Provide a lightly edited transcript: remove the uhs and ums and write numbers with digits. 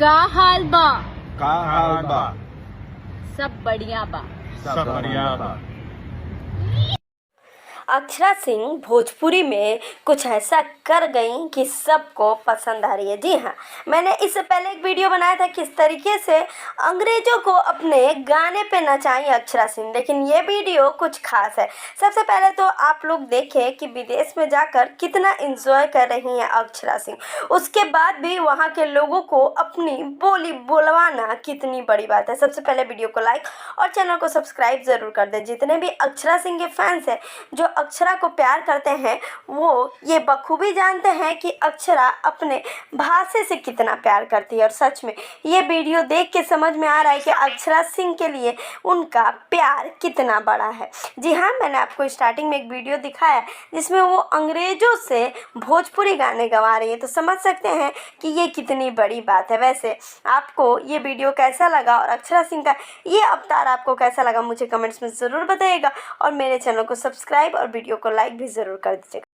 का हाल बा? का हाल बा? सब बढ़िया बा। सब बढ़िया बा। अक्षरा सिंह भोजपुरी में कुछ ऐसा कर गई कि सबको पसंद आ रही है। जी हाँ, मैंने इससे पहले एक वीडियो बनाया था किस तरीके से अंग्रेजों को अपने गाने पे नचाई अक्षरा सिंह, लेकिन ये वीडियो कुछ खास है। सबसे पहले तो आप लोग देखें कि विदेश में जाकर कितना एंजॉय कर रही हैं अक्षरा सिंह, उसके बाद भी वहाँ के लोगों को अपनी बोली बोलवाना कितनी बड़ी बात है। सबसे पहले वीडियो को लाइक और चैनल को सब्सक्राइब ज़रूर कर दें। जितने भी अक्षरा सिंह के फैंस हैं जो अक्षरा को प्यार करते हैं वो ये बखूबी जानते हैं कि अक्षरा अपने भाषा से कितना प्यार करती है, और सच में ये वीडियो देख के समझ में आ रहा है कि अक्षरा सिंह के लिए उनका प्यार कितना बड़ा है। जी हाँ, मैंने आपको स्टार्टिंग में एक वीडियो दिखाया जिसमें वो अंग्रेजों से भोजपुरी गाने गवा रही है, तो समझ सकते हैं कि ये कितनी बड़ी बात है। वैसे आपको ये वीडियो कैसा लगा और अक्षरा सिंह का ये अवतार आपको कैसा लगा मुझे कमेंट्स में ज़रूर बताइएगा, और मेरे चैनल को सब्सक्राइब और वीडियो को लाइक भी ज़रूर कर दीजिएगा।